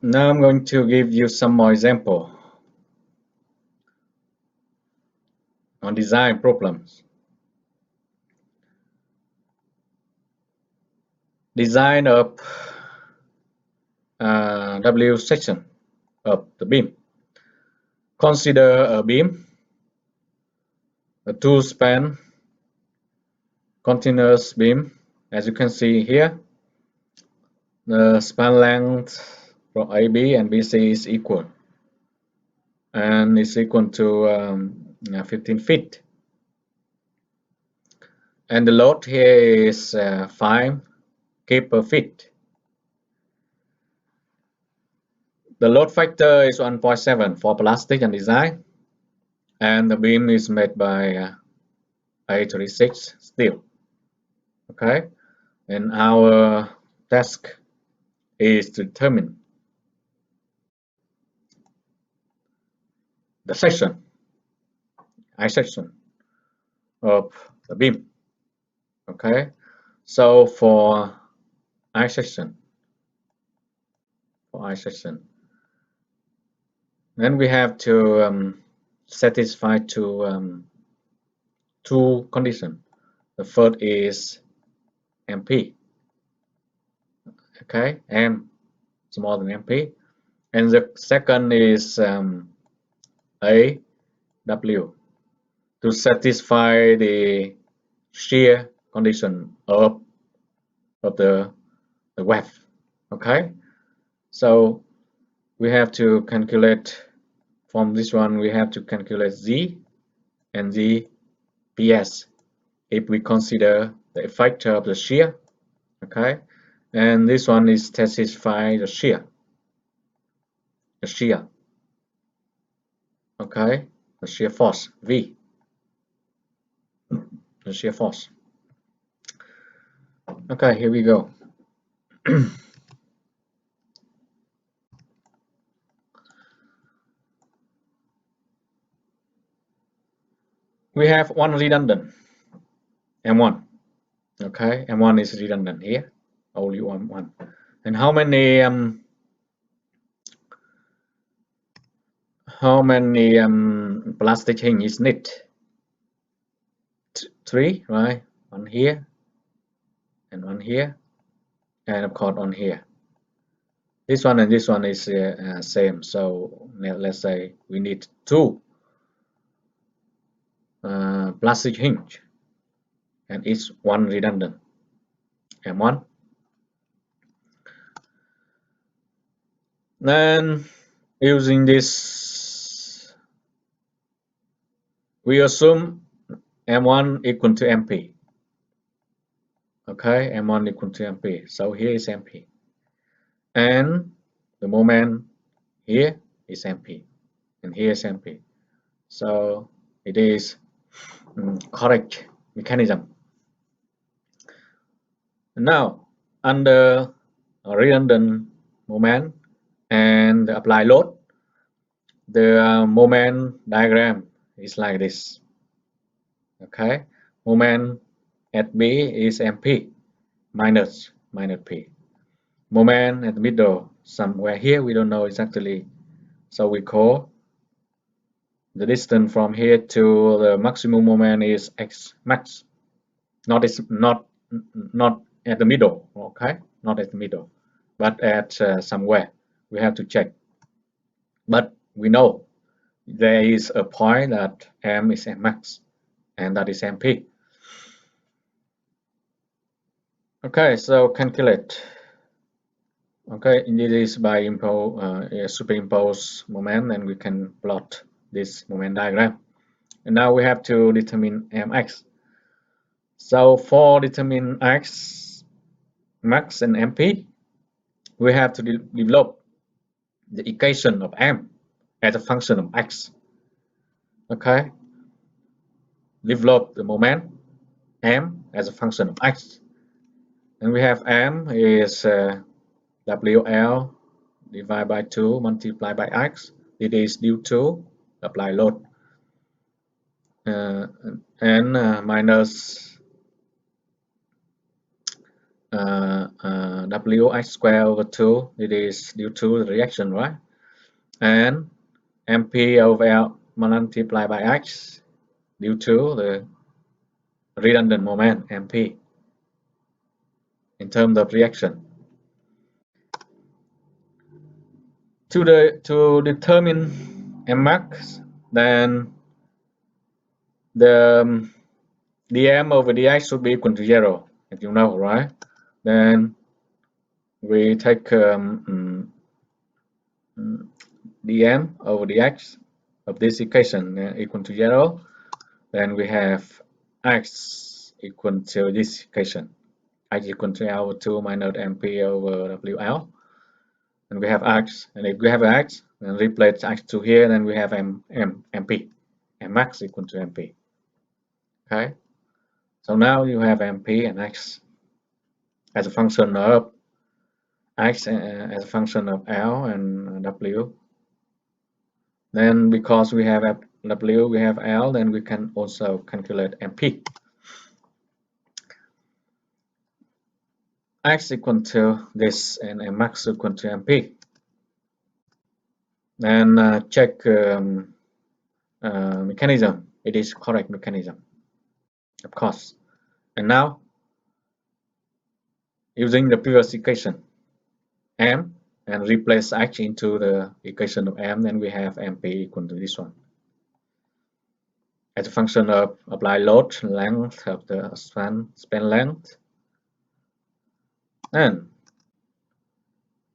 Now I'm going to give you some more example on design problems. Design of W section of the beam. Consider a beam, a two-span continuous beam. As you can see here, the span length from AB and BC is equal, and it's equal to 15 feet. And the load here is 5 kg per feet. The load factor is 1.7 for plastic and design, and the beam is made by A36 steel. Okay, and our task is to determine the section, I section of the beam. Okay, so for I section, then we have to satisfy two conditions. The first is MP. Okay, M smaller than MP, and the second is AW to satisfy the shear condition of the wave. Okay, so we have to calculate from this one. We have to calculate Z and ZPS if we consider the effect of the shear. Okay, and this one is satisfy the shear. Okay, the shear force V. The shear force. Okay, here we go. We have one redundant, M1. Okay, M1 is redundant here, only one. And how many plastic hinge is needed? 3, right? One here, and one here, and of course on here. This one and this one is same, so let's say we need 2 plastic hinge, and each one redundant, M1. Then using this, we assume M1 equal to MP. Okay, M1 equal to MP. So here is MP, and the moment here is MP, and here is MP. So it is correct mechanism. Now, under a redundant moment and the applied load, the moment diagram is like this. Okay, moment at B is MP minus P. Moment at the middle, somewhere here, we don't know exactly, so we call the distance from here to the maximum moment is X max. Not at the middle, okay? Not at the middle, but at somewhere. We have to check. But we know there is a point that M is M max, and that is MP. Okay, so calculate. Okay, this is by superimpose moment, and we can plot this moment diagram. And now we have to determine Mx. So for determine X max and MP, we have to develop the equation of M as a function of X. Okay, develop the moment M as a function of X, and we have M is WL divided by 2 multiplied by X. It is due to applied load, and minus Wh squared over 2, it is due to the reaction, right? And mp over L multiplied by H due to the redundant moment mp in terms of reaction. To determine Mmax, then the dm over dx should be equal to 0, as you know, right? Then we take dm over dx of this equation equal to 0. Then we have x equal to this equation, x equal to L over 2 minus mp over WL. And we have x, and if we have x, then replace x to here, then we have mp, max equal to mp. Okay, so now you have mp and x as a function of x as a function of L and W. Then because we have W, we have L, then we can also calculate mp. X equal to this and max equal to mp. And check mechanism. It is correct mechanism, of course. And now, using the previous equation, m, and replace h into the equation of m, then we have mp equal to this one. As a function of applied load, length of the span length, and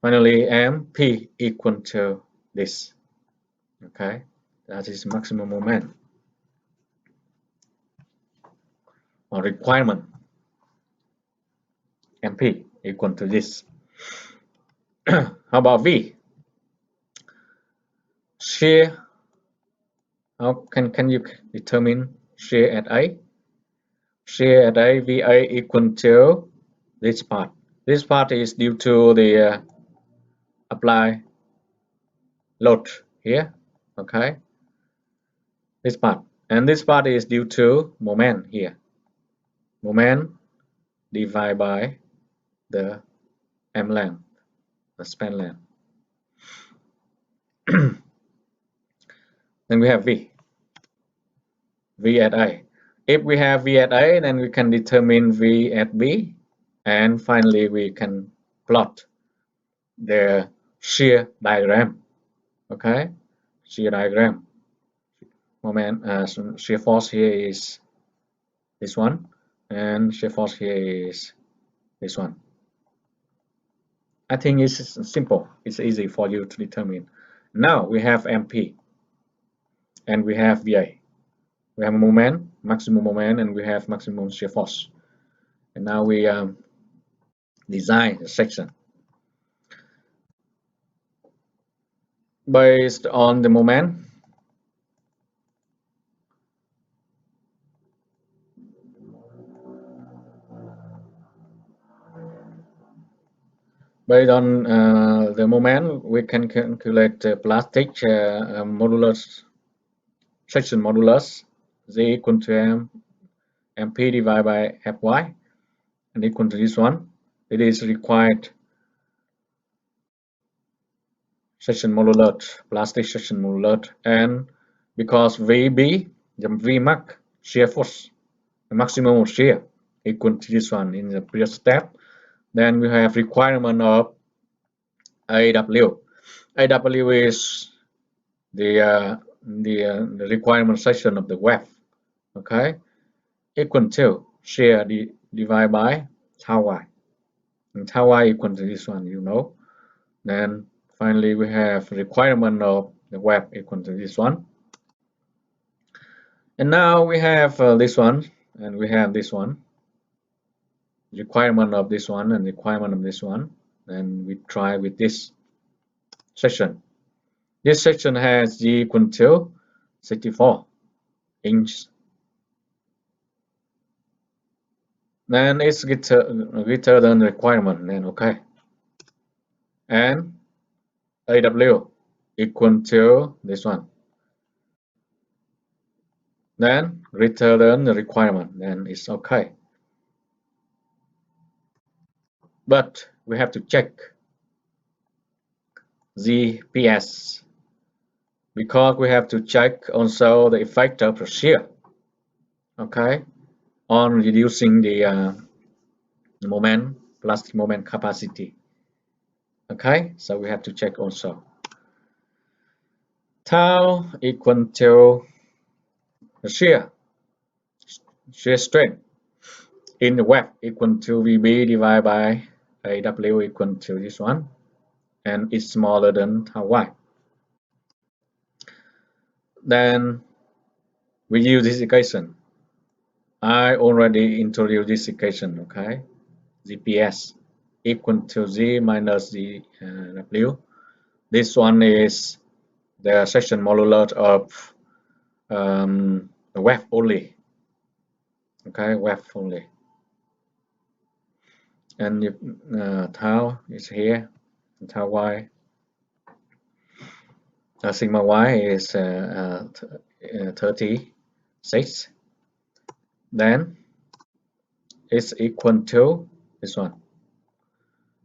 finally mp equal to this. Okay, that is maximum moment or requirement. mp equal to this. How about v? Shear. How can you determine shear at A? Shear at A, VA equal to this part. This part is due to the apply load here. Okay, this part, and this part is due to moment here. Moment divided by the m length, the span length. Then we have V at A. If we have V at A, then we can determine V at B, and finally we can plot the shear diagram. Okay, shear diagram. Moment, shear force here is this one, and shear force here is this one. I think it's simple. It's easy for you to determine. Now we have MP and we have VA. We have a moment, maximum moment, and we have maximum shear force. And now we design a section based on the moment. Based on the moment, we can calculate the plastic modulus, section modulus, Z equal to mp divided by fy, and equal to this one. It is required section modulus, plastic section modulus, and because VB, the Vmax shear force, the maximum of shear, equal to this one in the previous step. Then we have requirement of AW. AW is the requirement section of the web. Okay, equal to shear divided by tau y, and tau y equal to this one, you know. Then finally we have requirement of the web equal to this one. And now we have this one, and we have this one. Requirement of this one and requirement of this one. Then we try with this section. This section has G equal to 64 inches. Then it's greater than requirement, then okay. And AW equal to this one. Then greater than the requirement, then it's okay. But we have to check GPS because we have to check also the effect of the shear, okay, on reducing the moment, plastic moment capacity. Okay, so we have to check also. Tau equal to the shear strength in the web equal to VB divided by AW equal to this one, and it's smaller than tau y. Then we use this equation. I already introduced this equation, okay? GPS equal to Z minus W. This one is the section modulus of the web only, okay, web only. And if tau is here, tau y, sigma y is 36, then it's equal to this one,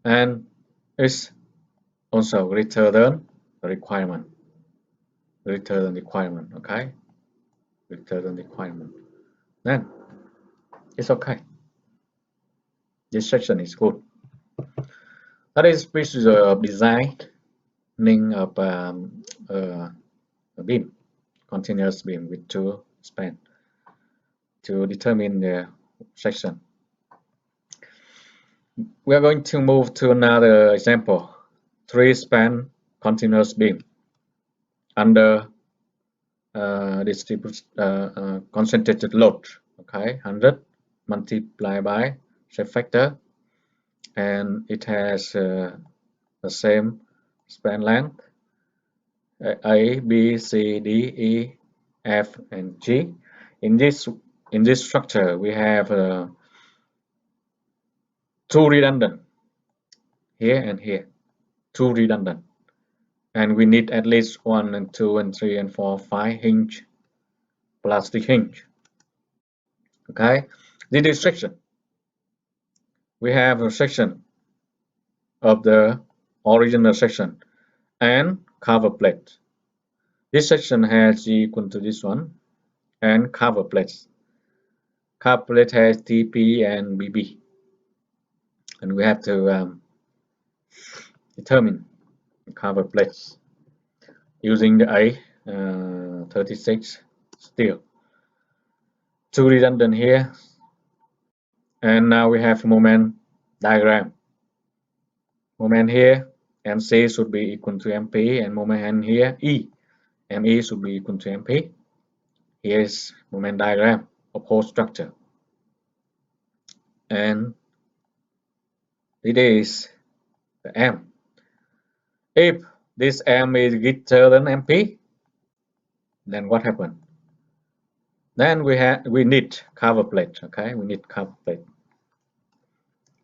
and it's also greater than the requirement, greater than requirement, okay, greater than requirement. Then it's okay. This section is good. That is picture of designing of a beam, continuous beam with two span to determine the section. We are going to move to another example. 3-span continuous beam under concentrated load, okay, 100 multiplied by shape factor, and it has the same span length A, B, C, D, E, F, and G. In this structure, we have two redundant here and here, two redundant, and we need at least 1 and 2 and 3 and 4, 5 hinge, plastic hinge. Okay, this section, we have a section of the original section and cover plate. This section has G equal to this one, and cover plates. Cover plate has TP and BB, and we have to determine the cover plates using the A36 steel. Two redundant here, and now we have moment diagram. Moment here, MC should be equal to MP, and moment here, ME should be equal to MP. Here is moment diagram of whole structure, and it is the M. If this M is greater than MP, then what happened? Then we need cover plate. Okay, we need cover plate.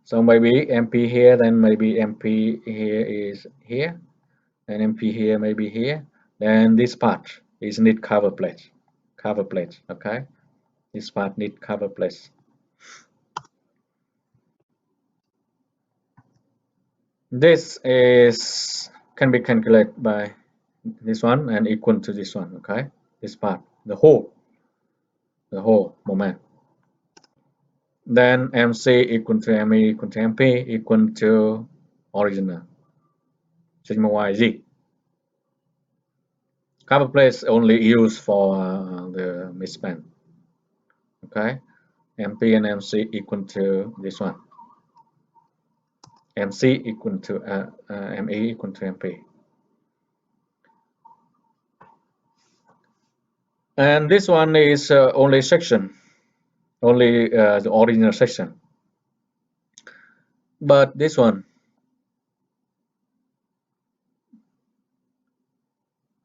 So maybe MP here, then maybe MP here is here, and MP here maybe here. Then this part is need cover plate. Cover plate. Okay, this part need cover plate. This is can be calculated by this one and equal to this one. Okay, this part, the whole moment. Then MC equal to ME equal to MP equal to original sigma YZ. Cover plate is only used for the midspan. Okay, MP and MC equal to this one. MC equal to ME equal to MP. And this one is only section, only the original section. But this one,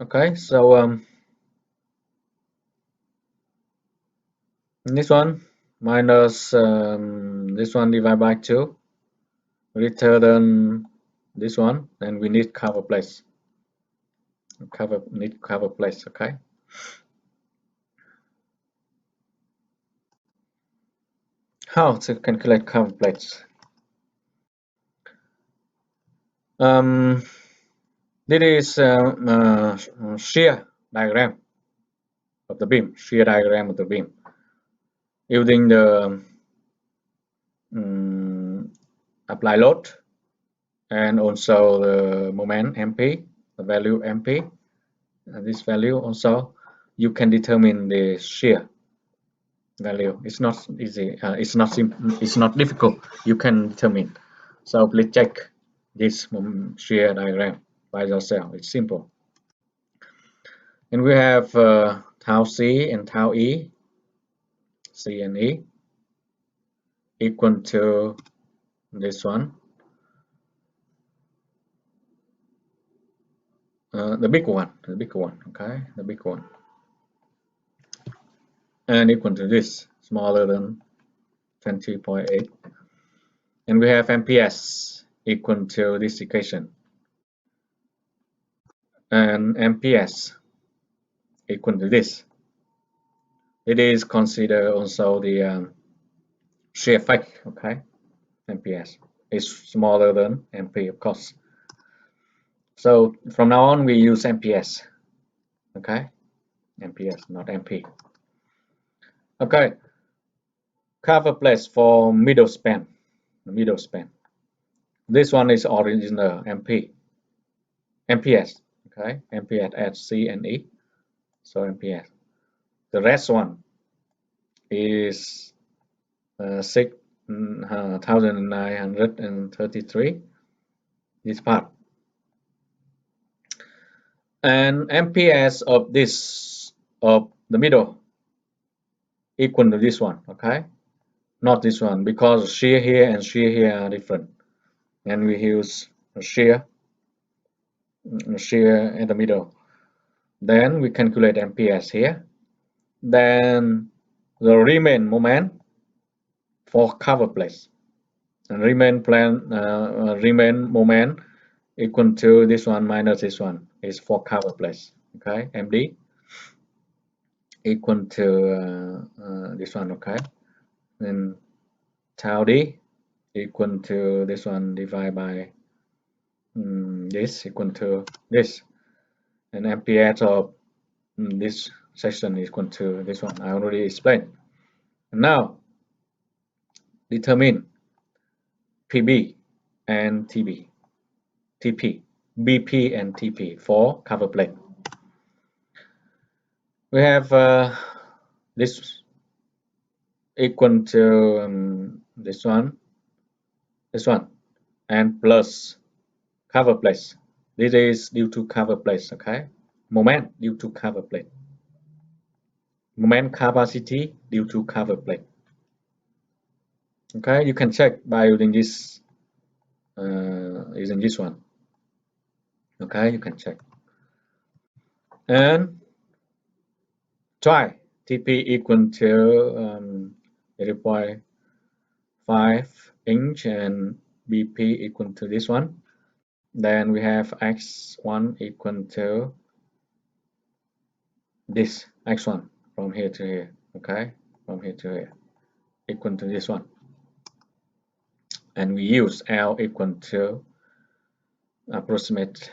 okay, so this one minus this one divided by 2 greater than this one, and we need cover plates. Need cover plates. Okay. How to calculate cover plates? This is shear diagram of the beam. Shear diagram of the beam using the apply load and also the moment MP, the value MP. This value also you can determine the shear value. It's not easy. It's not difficult. You can determine. So please check this shear diagram by yourself. It's simple. And we have tau C and tau E, C and E, equal to this one, the big one, okay, the big one, and equal to this, smaller than 20.8, and we have MPS equal to this equation, and MPS equal to this. It is considered also the shear effect, okay? MPS is smaller than MP, of course. So from now on, we use MPS, okay? MPS, not MP. Okay, cover plates for middle span. This one is original MPS, okay? MPS at C and E, so MPS. The rest one is 6,933, this part. And MPS of this, of the middle, equal to this one, okay? Not this one, because shear here and shear here are different. And we use shear in the middle. Then we calculate MPS here. Then the remain moment for cover plates. And remain moment equal to this one minus this one is for cover plates. Okay, MD equal to this one. Okay, then tau D equal to this one divided by this equal to this, and MPS of this section is equal to this one. I already explained. And now determine PB and TP, BP and TP for cover plate. We have this equal to this one, and plus cover plates. This is due to cover plates, okay? Moment due to cover plate. Moment capacity due to cover plate. Okay, you can check by using this one. Okay, you can check. And try TP equal to 8.5 inch and BP equal to this one. Then we have X1 equal to this X1 from here to here. Okay, from here to here equal to this one. And we use L equal to approximate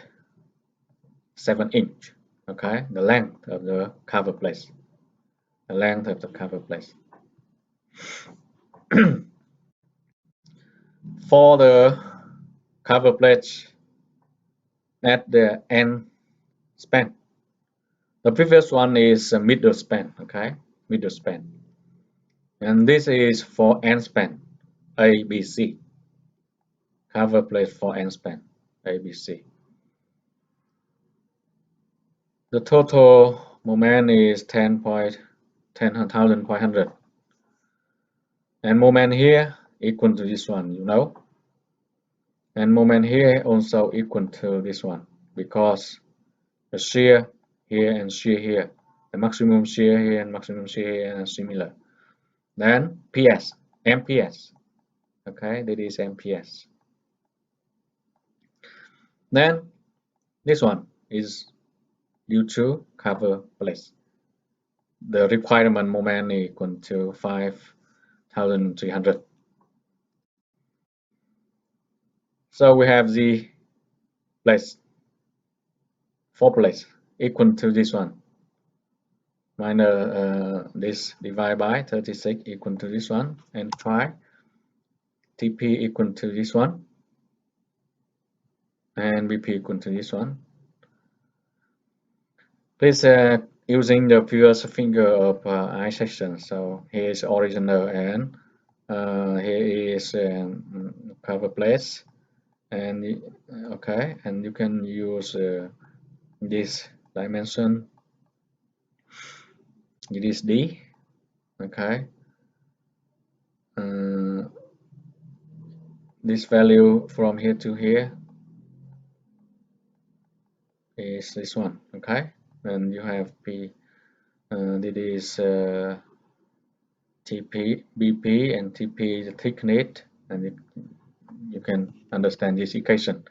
7 inch. Okay, the length of the cover plate. The length of the cover plate. For the cover plate at the end span. The previous one is a middle span, okay, middle span. And this is for end span, ABC. Cover plate for end span, ABC. The total moment is 10,500. And moment here equal to this one, you know. And moment here also equal to this one, because the shear here and shear here, the maximum shear here and maximum shear here are similar. Then PS, MPS, okay, that is MPS. Then this one is due to cover plate. The requirement moment equal to 5,300. So we have the plates, 4 plates equal to this one, minus this divided by 36 equal to this one, and try TP equal to this one, and BP equal to this one. Please using the previous figure of I section. So here is original and here is cover place, and okay, and you can use this dimension. It is D. Okay. This value from here to here is this one. Okay, and you have P. This is TP, BP, and TP is the thickness, and you can understand this equation.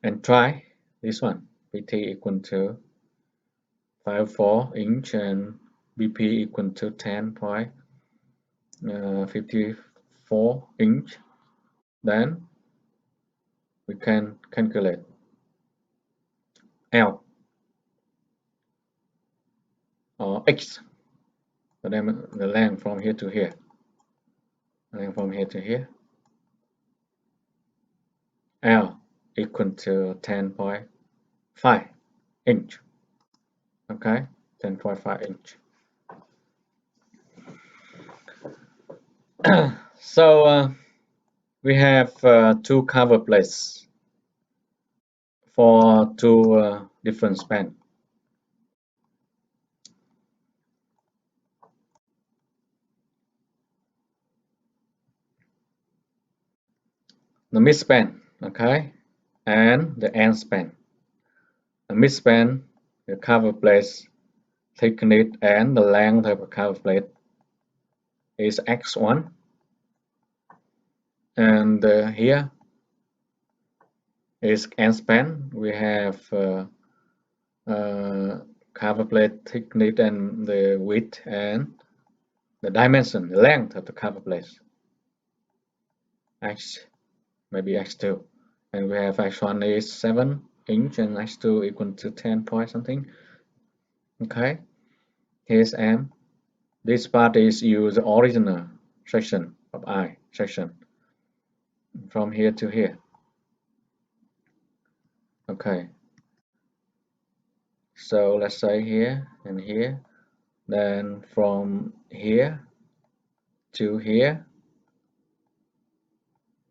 And try this one. PT equal to 5.4 inch and BP equal to 10.54 inch. Then we can calculate L or X, the length from here to here. Length from here to here. L equal to 10.5 inch. Okay, 10.5 inch. So we have 2 cover plates for 2 different span. The mid span, okay, and the end span. The mid span, the cover plate thickness and the length of the cover plate is x1, and here is end span. We have cover plate thickness and the width and the dimension, the length of the cover plate, x, maybe x2, and we have x1 is 7 inch and x2 equal to 10 point something. Okay, here's M. This part is use the original section of I section from here to here. Okay, so let's say here and here, then from here to here,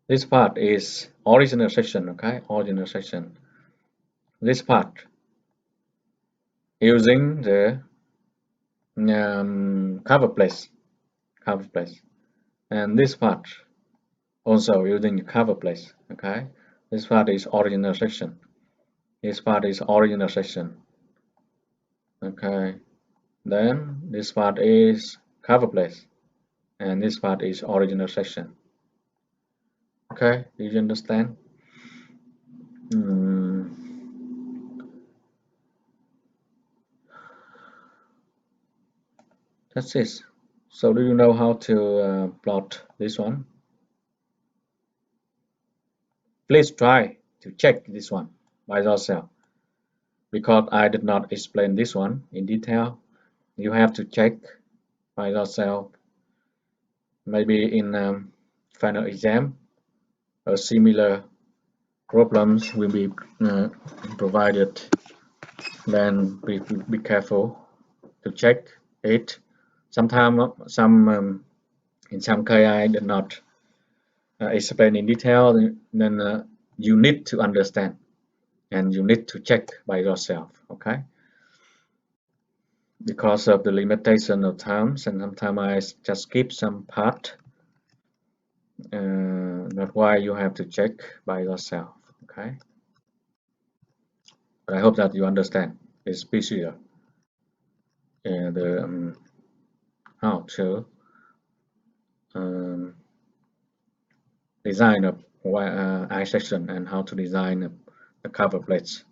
this part is original section. Okay, original section. This part using the cover plate, and this part also using the cover plate. Okay, this part is original section. This part is original section. Okay, then this part is cover plate, and this part is original section. Okay, do you understand? That's it. So do you know how to plot this one? Please try to check this one by yourself, because I did not explain this one in detail. You have to check by yourself. Maybe in final exam, similar problems will be provided. Then be careful to check it. Sometimes in some case I did not explain in detail. Then you need to understand and you need to check by yourself. Okay, because of the limitation of times, and sometimes I just skip some part. That's why you have to check by yourself. Okay, but I hope that you understand this procedure and how to design a I section and how to design the cover plates.